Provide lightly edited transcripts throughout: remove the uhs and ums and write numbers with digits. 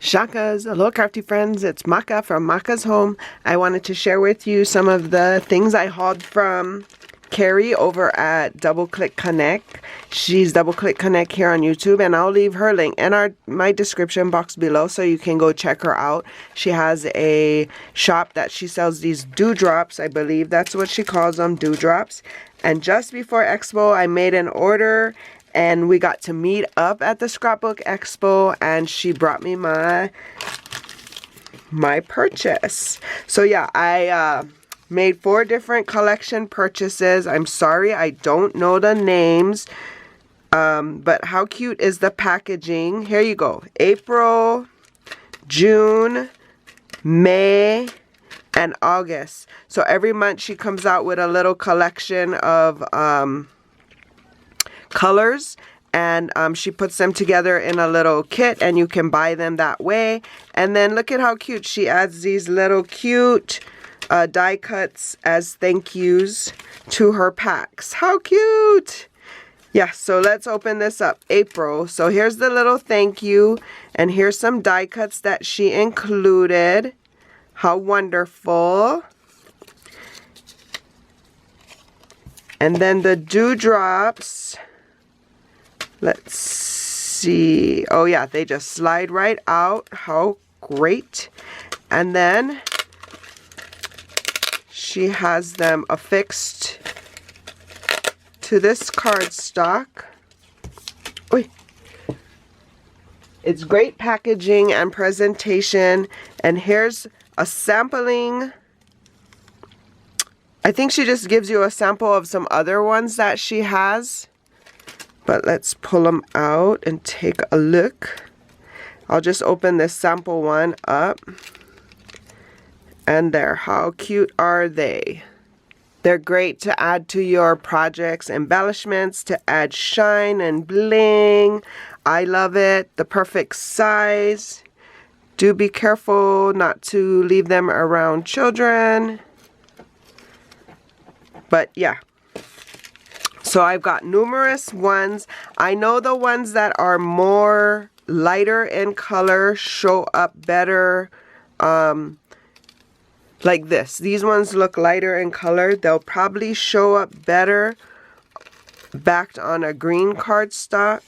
Shakas, hello crafty friends, it's Maka from Makaz Home. I wanted to share with you some of the things I hauled from Carrie over at Double Click Connect. She's Double Click Connect here on YouTube, and I'll leave her link in my description box below so you can go check her out. She has a shop that she sells these dewdrops. I believe that's what she calls them, dewdrops. And just before Expo, I made an order and we got to meet up at the Scrapbook Expo, and she brought me my purchase. So yeah, I made 4 different collection purchases. I'm sorry, I don't know the names. But how cute is the packaging? Here you go. April, June, May, and August. So every month she comes out with a little collection of colors, and she puts them together in a little kit, and you can buy them that way. And then look at how cute she adds these little cute die cuts as thank yous to her packs. How cute! Yeah, so let's open this up. April. So here's the little thank you, and here's some die cuts that she included. How wonderful. And then the dewdrops. Let's see. Oh yeah, they just slide right out. How great. And then she has them affixed to this cardstock. Oy. It's great packaging and presentation. And here's a sampling. I think she just gives you a sample of some other ones that she has. But let's pull them out and take a look. I'll just open this sample one up. And there, how cute are they? They're great to add to your projects, embellishments, to add shine and bling. I love it. The perfect size. Do be careful not to leave them around children. But yeah. So I've got numerous ones. I know the ones that are more lighter in color show up better like this. These ones look lighter in color. They'll probably show up better backed on a green cardstock.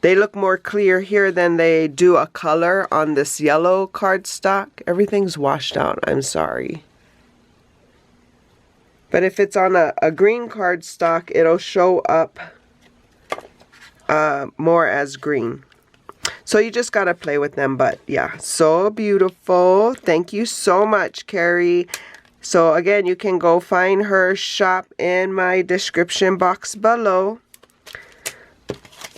They look more clear here than they do a color on this yellow cardstock. Everything's washed out. I'm sorry. But if it's on a green cardstock, it'll show up more as green. So you just got to play with them. But yeah, so beautiful. Thank you so much, Carrie. So again, you can go find her shop in my description box below.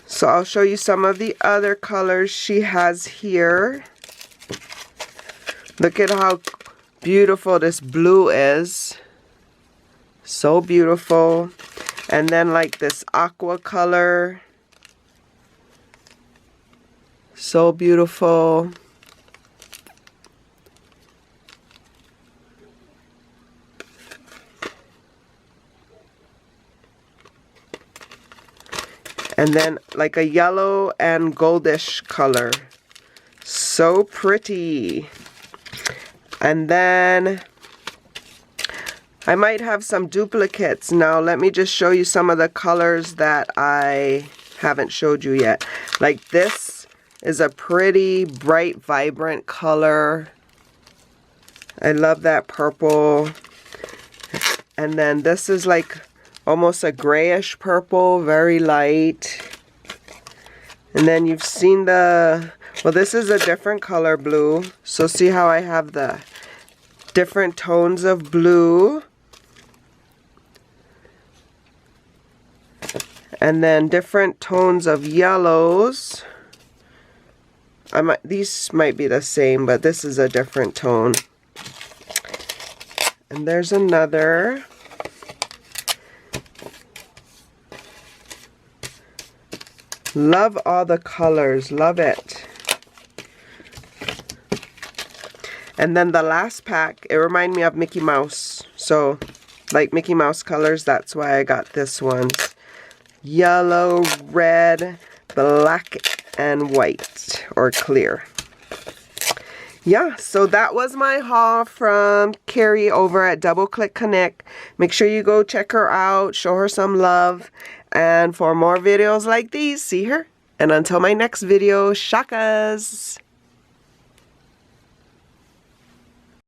So I'll show you some of the other colors she has here. Look at how beautiful this blue is. So beautiful. And then like this aqua color. So beautiful. And then like a yellow and goldish color. So pretty. And then I might have some duplicates. Now let me just show you some of the colors that I haven't showed you yet. Like this is a pretty bright, vibrant color. I love that purple. And then this is like almost a grayish purple, very light. And then you've seen the, well, this is a different color blue. So see how I have the different tones of blue. And then different tones of yellows. These might be the same, but this is a different tone. And there's another. Love all the colors. Love it. And then the last pack, it reminded me of Mickey Mouse. So, like Mickey Mouse colors, that's why I got this one. Yellow, red, black and white or clear. Yeah, so that was my haul from Carrie over at Double Click Connect. Make sure you go check her out, show her some love. And for more videos like these, see her. And until my next video, shakas!